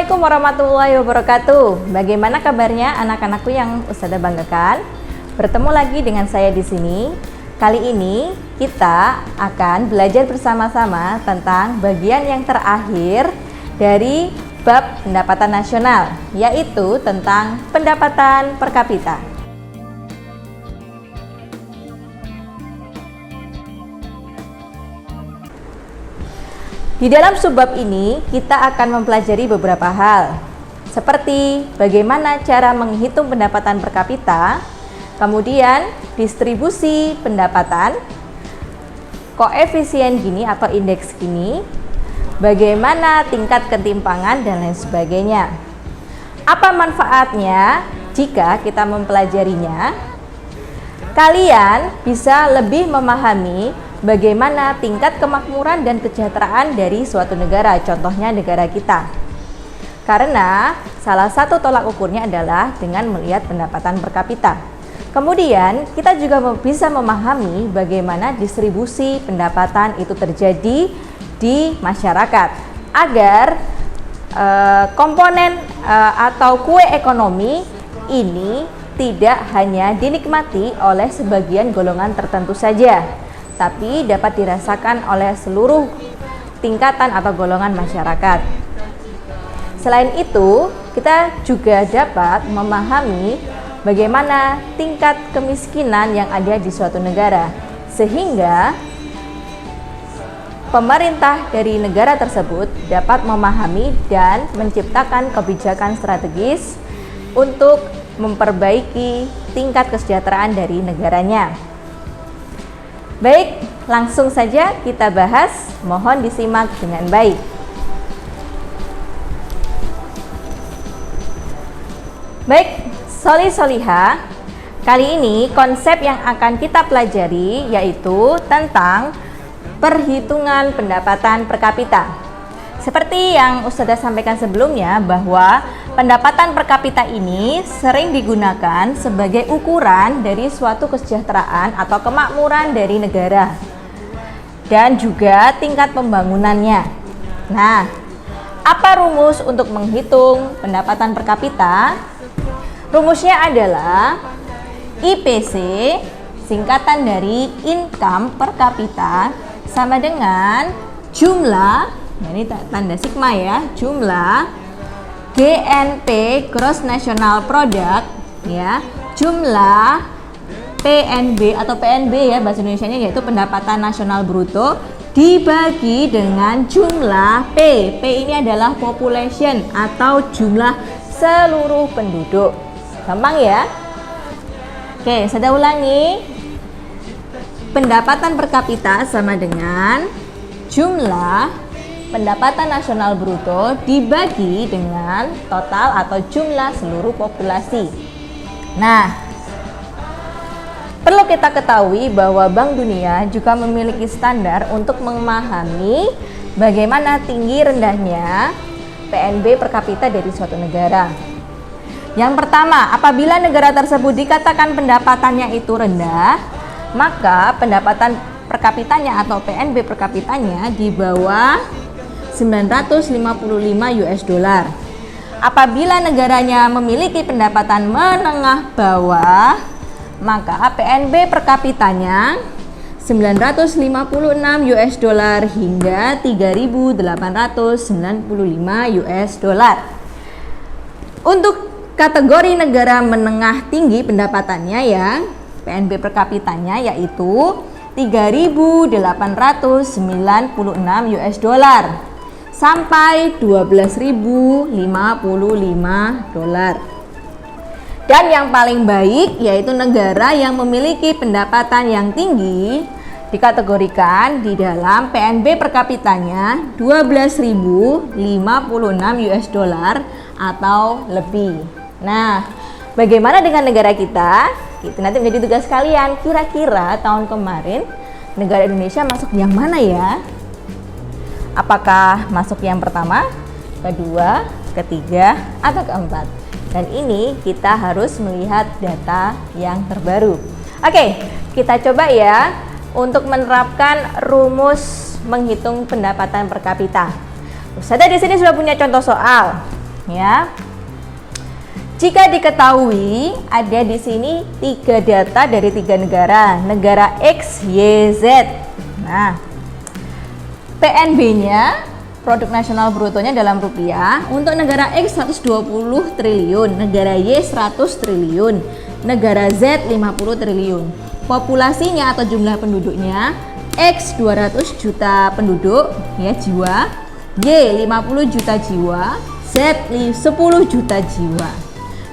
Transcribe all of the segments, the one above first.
Assalamualaikum warahmatullahi wabarakatuh. Bagaimana kabarnya anak-anakku yang Ustazah banggakan? Bertemu lagi dengan saya di sini. Kali ini kita akan belajar bersama-sama tentang bagian yang terakhir dari bab pendapatan nasional, yaitu tentang pendapatan per kapita. Di dalam subbab ini, kita akan mempelajari beberapa hal, seperti bagaimana cara menghitung pendapatan per kapita, kemudian distribusi pendapatan, koefisien Gini atau indeks Gini, bagaimana tingkat ketimpangan, dan lain sebagainya. Apa manfaatnya jika kita mempelajarinya? Kalian bisa lebih memahami bagaimana tingkat kemakmuran dan kesejahteraan dari suatu negara, contohnya negara kita. Karena salah satu tolak ukurnya adalah dengan melihat pendapatan per kapita. Kemudian kita juga bisa memahami bagaimana distribusi pendapatan itu terjadi di masyarakat agar komponen atau kue ekonomi ini tidak hanya dinikmati oleh sebagian golongan tertentu saja, tapi dapat dirasakan oleh seluruh tingkatan atau golongan masyarakat. Selain itu, kita juga dapat memahami bagaimana tingkat kemiskinan yang ada di suatu negara, sehingga pemerintah dari negara tersebut dapat memahami dan menciptakan kebijakan strategis untuk memperbaiki tingkat kesejahteraan dari negaranya. Baik, langsung saja kita bahas. Mohon disimak dengan baik. Baik, Soli-Soliha, kali ini konsep yang akan kita pelajari yaitu tentang perhitungan pendapatan per kapita. Seperti yang Ustazah sampaikan sebelumnya, bahwa pendapatan per kapita ini sering digunakan sebagai ukuran dari suatu kesejahteraan atau kemakmuran dari negara dan juga tingkat pembangunannya. Nah, apa rumus untuk menghitung pendapatan per kapita? Rumusnya adalah IPC, singkatan dari income per kapita, sama dengan jumlah, ini tanda sigma ya, jumlah GNP Gross National Product ya, jumlah PNB atau PNB ya bahasa Indonesianya, yaitu pendapatan nasional bruto, dibagi dengan jumlah P. P ini adalah population atau jumlah seluruh penduduk. Gampang ya? Oke, saya ulangi. Pendapatan per kapita sama dengan jumlah pendapatan nasional bruto dibagi dengan total atau jumlah seluruh populasi. Nah, perlu kita ketahui bahwa Bank Dunia juga memiliki standar untuk memahami bagaimana tinggi rendahnya PNB per kapita dari suatu negara. Yang pertama, apabila negara tersebut dikatakan pendapatannya itu rendah, maka pendapatan per kapitanya atau PNB per kapitanya di bawah 955 US dollar. Apabila negaranya memiliki pendapatan menengah bawah, maka PNB per kapitanya 956 US dollar hingga 3.895 US dollar. Untuk kategori negara menengah tinggi pendapatannya ya, PNB per kapitanya yaitu 3.896 US dollar sampai 12.055 dolar. Dan yang paling baik yaitu negara yang memiliki pendapatan yang tinggi dikategorikan di dalam PNB per kapitanya 12.056 US dollar atau lebih. Nah, bagaimana dengan negara kita? Itu nanti menjadi tugas kalian. Kira-kira tahun kemarin negara Indonesia masuk yang mana ya? Apakah masuk yang pertama, kedua, ketiga, atau keempat? Dan ini kita harus melihat data yang terbaru. Oke, kita coba ya untuk menerapkan rumus menghitung pendapatan per kapita. Ustazah di sini sudah punya contoh soal. ya. Jika diketahui ada di sini 3 data dari 3 negara X, Y, Z. Nah, PNB-nya, produk nasional brutonya dalam rupiah, untuk negara X 120 triliun, negara Y 100 triliun, negara Z 50 triliun. Populasinya atau jumlah penduduknya, X 200 juta penduduk ya jiwa, Y 50 juta jiwa, Z 10 juta jiwa.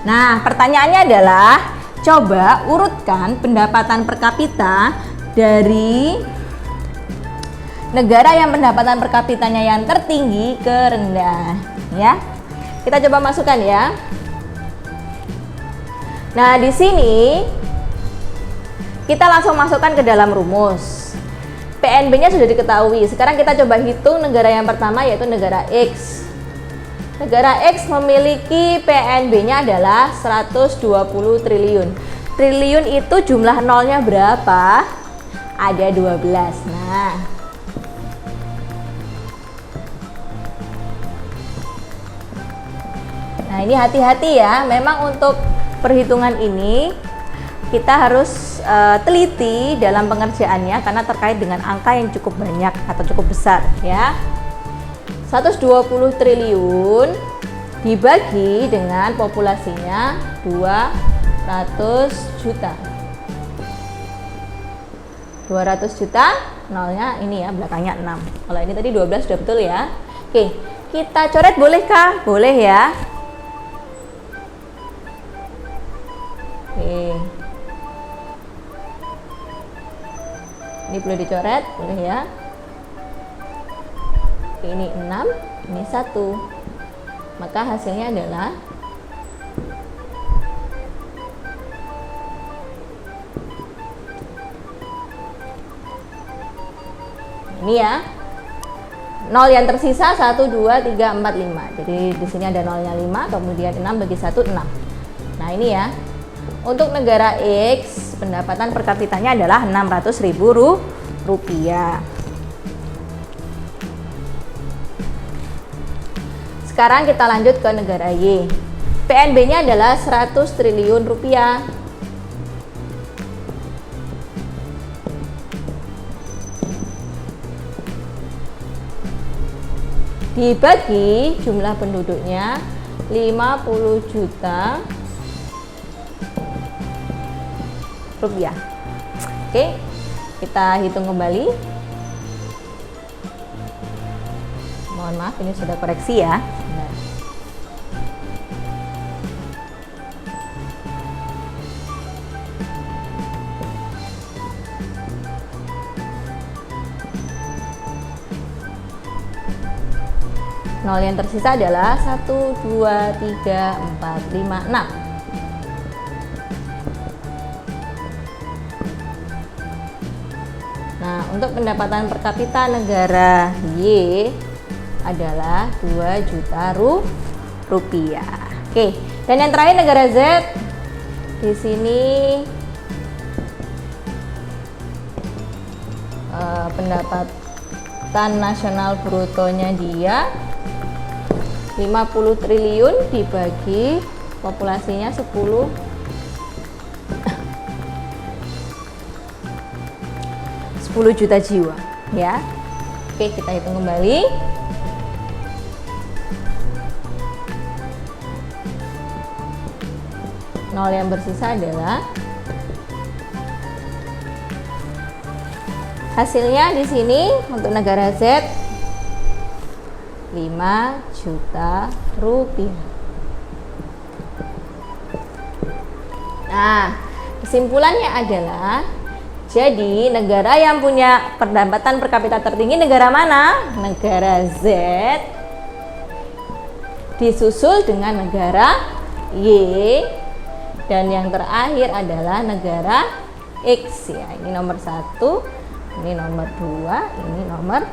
Nah, pertanyaannya adalah coba urutkan pendapatan per kapita dari negara yang pendapatan per kapitanya yang tertinggi ke rendah, ya. Kita coba masukkan ya. Nah, di sini kita langsung masukkan ke dalam rumus. PNB-nya sudah diketahui. Sekarang kita coba hitung negara yang pertama, yaitu negara X. Negara X memiliki PNB-nya adalah 120 triliun. Triliun itu jumlah nolnya berapa? Ada 12. Nah, ini hati-hati ya. Memang untuk perhitungan ini kita harus teliti dalam pengerjaannya karena terkait dengan angka yang cukup banyak atau cukup besar ya. 120 triliun dibagi dengan populasinya 200 juta. 200 juta, nolnya ini ya, belakangnya 6. Kalau ini tadi 12 sudah betul ya. Oke, kita coret bolehkah? Boleh ya. Oke. Ini perlu dicoret, boleh ya. Ini 6, ini 1. Maka hasilnya adalah ini ya. Nol yang tersisa 1, 2, 3, 4, 5. Jadi di sini ada nolnya 5, kemudian 6 bagi 1, 6. Nah, ini ya. Untuk negara X, pendapatan per kapitanya adalah Rp600.000. Sekarang kita lanjut ke negara Y. PNB-nya adalah 100 triliun rupiah. Dibagi jumlah penduduknya 50 juta rupiah. Oke, kita hitung kembali. Mohon maaf, ini sudah koreksi ya. Benar. Nol yang tersisa adalah 1, 2, 3, 4, 5, 6. Nah, untuk pendapatan per kapita negara Y adalah 2 juta rupiah. Oke, dan yang terakhir negara Z. Di sini pendapatan nasional brutonya dia 50 triliun dibagi populasinya 10 juta jiwa ya. Oke, kita hitung kembali. Nol yang bersisa adalah hasilnya di sini untuk negara Z 5 juta rupiah. Nah, kesimpulannya adalah jadi negara yang punya pendapatan per kapita tertinggi negara mana? Negara Z disusul dengan negara Y, dan yang terakhir adalah negara X ya. Ini nomor 1, ini nomor 2, ini nomor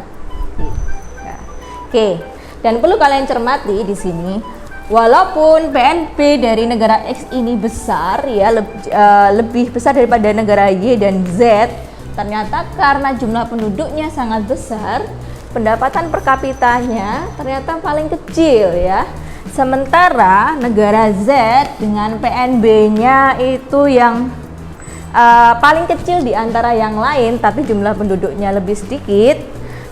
3. Oke, dan perlu kalian cermati di sini, walaupun PNB dari negara X ini besar ya, lebih besar daripada negara Y dan Z, ternyata karena jumlah penduduknya sangat besar, pendapatan per kapitanya ternyata paling kecil ya. Sementara negara Z dengan PNB-nya itu yang paling kecil di antara yang lain, tapi jumlah penduduknya lebih sedikit,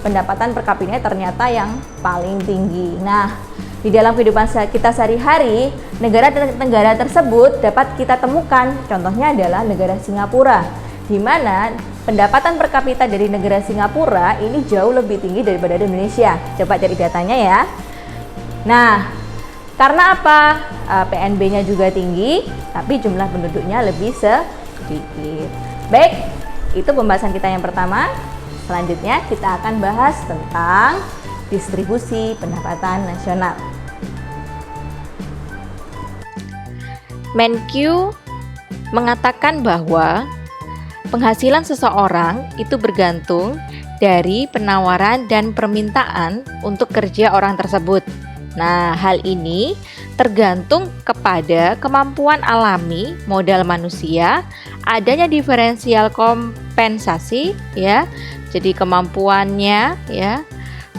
pendapatan per kapitanya ternyata yang paling tinggi. Nah, di dalam kehidupan kita sehari-hari, negara tersebut dapat kita temukan. Contohnya adalah negara Singapura, di mana pendapatan per kapita dari negara Singapura ini jauh lebih tinggi daripada di Indonesia. Coba cari datanya ya. Nah, karena apa? PNB-nya juga tinggi, tapi jumlah penduduknya lebih sedikit. Baik, itu pembahasan kita yang pertama. Selanjutnya kita akan bahas tentang distribusi pendapatan nasional. Menkyu mengatakan bahwa penghasilan seseorang itu bergantung dari penawaran dan permintaan untuk kerja orang tersebut. Nah, hal ini tergantung kepada kemampuan alami modal manusia, adanya diferensial kompensasi ya. Jadi kemampuannya ya,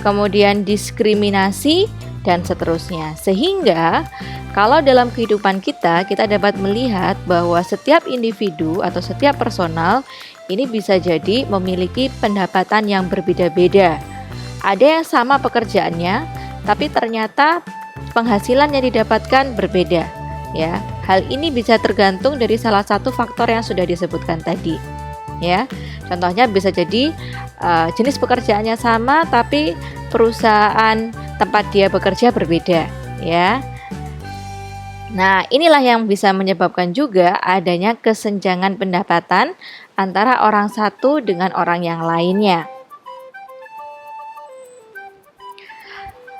kemudian diskriminasi dan seterusnya. Sehingga kalau dalam kehidupan kita dapat melihat bahwa setiap individu atau setiap personal ini bisa jadi memiliki pendapatan yang berbeda-beda. Ada yang sama pekerjaannya, tapi ternyata penghasilan yang didapatkan berbeda ya. Hal ini bisa tergantung dari salah satu faktor yang sudah disebutkan tadi ya. Contohnya bisa jadi jenis pekerjaannya sama, tapi perusahaan tempat dia bekerja berbeda ya. Nah, inilah yang bisa menyebabkan juga adanya kesenjangan pendapatan antara orang satu dengan orang yang lainnya.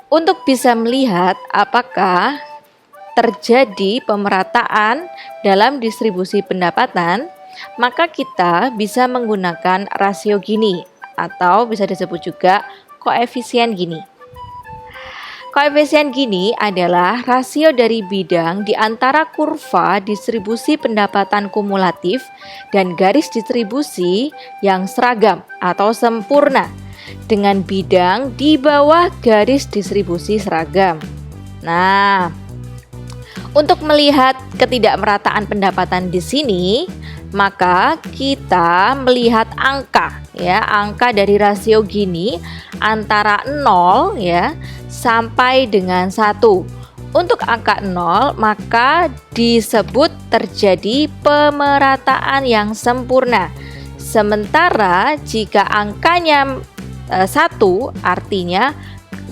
Untuk bisa melihat apakah terjadi pemerataan dalam distribusi pendapatan, maka kita bisa menggunakan rasio Gini atau bisa disebut juga koefisien Gini. Koefisien Gini adalah rasio dari bidang di antara kurva distribusi pendapatan kumulatif dan garis distribusi yang seragam atau sempurna dengan bidang di bawah garis distribusi seragam. Nah, untuk melihat ketidakmerataan pendapatan di sini, maka kita melihat angka ya, angka dari rasio Gini antara 0 ya sampai dengan 1. Untuk angka 0 maka disebut terjadi pemerataan yang sempurna. Sementara jika angkanya 1 artinya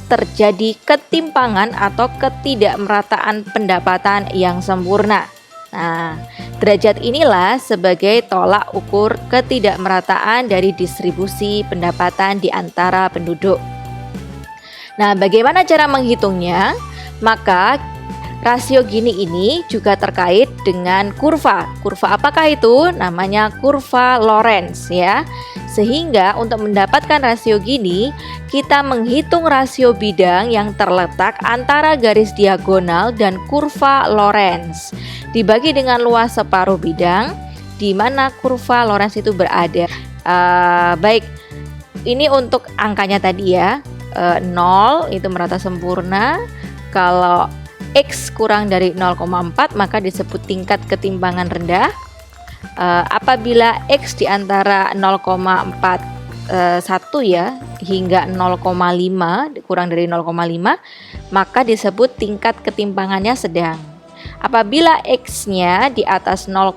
terjadi ketimpangan atau ketidakmerataan pendapatan yang sempurna. Nah, derajat inilah sebagai tolak ukur ketidakmerataan dari distribusi pendapatan di antara penduduk. Nah, bagaimana cara menghitungnya? Maka rasio Gini ini juga terkait dengan kurva. Kurva apakah itu? Namanya kurva Lorenz ya. Sehingga untuk mendapatkan rasio Gini, kita menghitung rasio bidang yang terletak antara garis diagonal dan kurva Lorenz. Dibagi dengan luas separuh bidang, di mana kurva Lorenz itu berada. Baik, ini untuk angkanya tadi ya. 0 itu merata sempurna. Kalau X kurang dari 0,4 maka disebut tingkat ketimpangan rendah. Apabila X di antara 0,41 ya hingga 0,5 kurang dari 0,5 maka disebut tingkat ketimpangannya sedang. Apabila X-nya di atas 0,5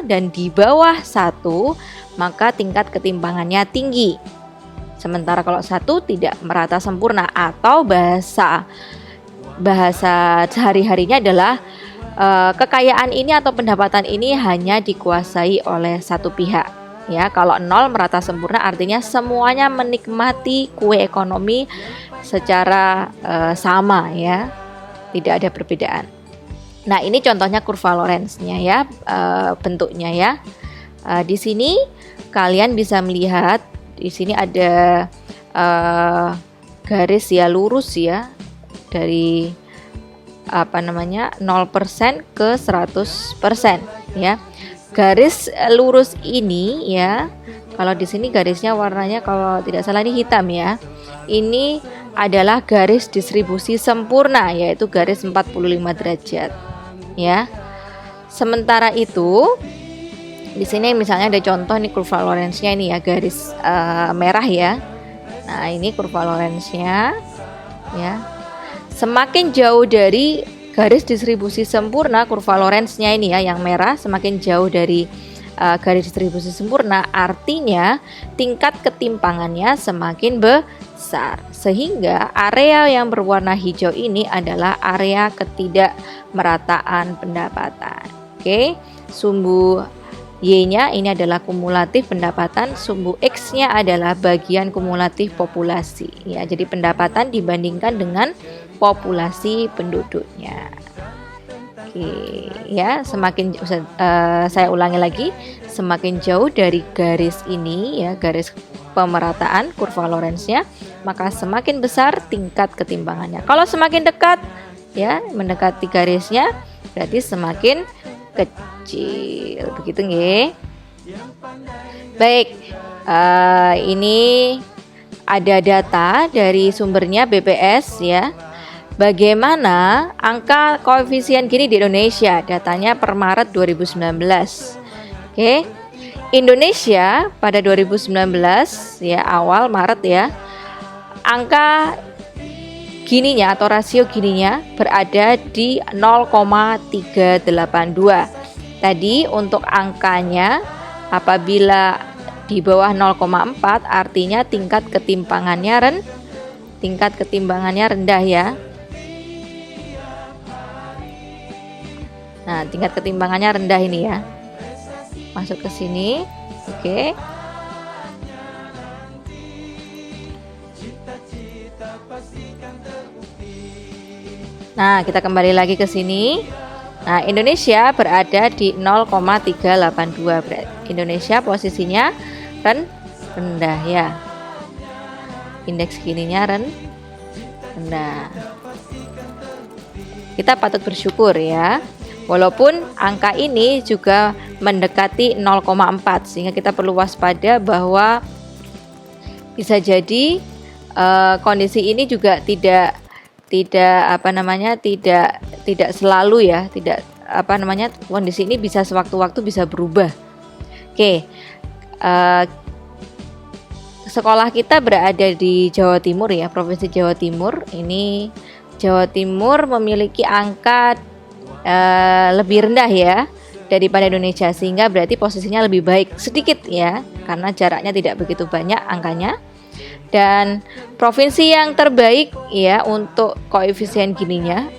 dan di bawah 1 maka tingkat ketimpangannya tinggi. Sementara kalau 1 tidak merata sempurna atau bahasa sehari-harinya adalah kekayaan ini atau pendapatan ini hanya dikuasai oleh satu pihak. Ya, kalau 0 merata sempurna artinya semuanya menikmati kue ekonomi secara sama ya, tidak ada perbedaan. Nah, ini contohnya kurva Lorenz-nya ya, bentuknya ya. Di sini kalian bisa melihat di sini ada garis ya lurus ya dari 0% ke 100% ya. Garis lurus ini ya, Kalau di sini garisnya warnanya kalau tidak salah ini hitam ya. Ini adalah garis distribusi sempurna, yaitu garis 45 derajat. Ya. Sementara itu di sini misalnya ada contoh nih kurva Lorenz-nya ini ya, garis merah ya. Nah, ini kurva Lorenz-nya ya. Semakin jauh dari garis distribusi sempurna kurva Lorenz-nya ini ya, yang merah, semakin jauh dari garis distribusi sempurna, artinya tingkat ketimpangannya semakin besar. Sehingga area yang berwarna hijau ini adalah area ketidakmerataan pendapatan. Oke, sumbu Y-nya ini adalah kumulatif pendapatan, sumbu X-nya adalah bagian kumulatif populasi. Ya, jadi pendapatan dibandingkan dengan populasi penduduknya. Oke, ya, semakin saya ulangi lagi, semakin jauh dari garis ini ya, garis pemerataan kurva Lorenz-nya, maka semakin besar tingkat ketimpangannya. Kalau semakin dekat ya, mendekati garisnya, berarti semakin kecil. Begitu nggih. Baik, ini ada data dari sumbernya BPS ya. Bagaimana angka koefisien Gini di Indonesia? Datanya per Maret 2019. Oke. Indonesia pada 2019 ya, awal Maret ya. Angka Gininya atau rasio Gininya berada di 0,382. Tadi untuk angkanya apabila di bawah 0,4 artinya tingkat ketimpangannya rendah ya. Nah, tingkat ketimpangannya rendah ini ya. Masuk ke sini. Oke. Nah, kita kembali lagi ke sini. Nah, Indonesia berada di 0,382. Indonesia posisinya rendah ya. Indeks Gininya rendah. Kita patut bersyukur ya. Walaupun angka ini juga mendekati 0,4, sehingga kita perlu waspada bahwa bisa jadi kondisi ini juga tidak selalu ya, kondisi ini bisa sewaktu-waktu bisa berubah. Oke. Sekolah kita berada di Jawa Timur ya, Provinsi Jawa Timur. Ini Jawa Timur memiliki angka lebih rendah ya daripada Indonesia, sehingga berarti posisinya lebih baik sedikit ya, karena jaraknya tidak begitu banyak angkanya. Dan provinsi yang terbaik ya untuk koefisien Gininya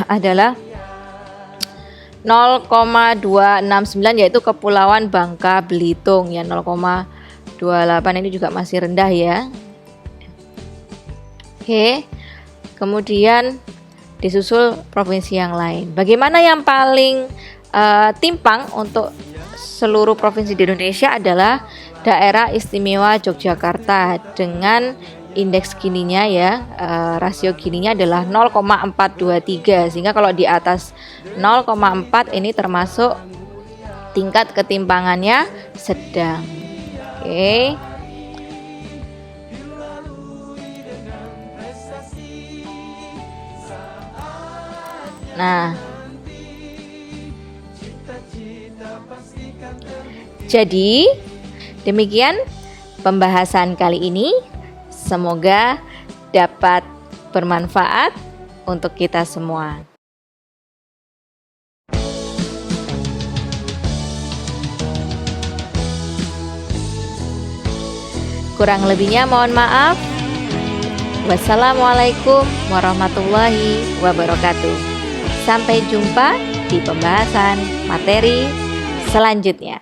adalah 0,269, yaitu Kepulauan Bangka Belitung ya, 0,28 ini juga masih rendah ya. Oke. Kemudian disusul provinsi yang lain. Bagaimana yang paling timpang untuk seluruh provinsi di Indonesia adalah Daerah Istimewa Yogyakarta dengan indeks Gininya ya, rasio Gininya adalah 0,423, sehingga kalau di atas 0,4 ini termasuk tingkat ketimpangannya sedang. Oke. Nah, jadi demikian pembahasan kali ini. Semoga dapat bermanfaat untuk kita semua. Kurang lebihnya mohon maaf. Wassalamualaikum warahmatullahi wabarakatuh. Sampai jumpa di pembahasan materi selanjutnya.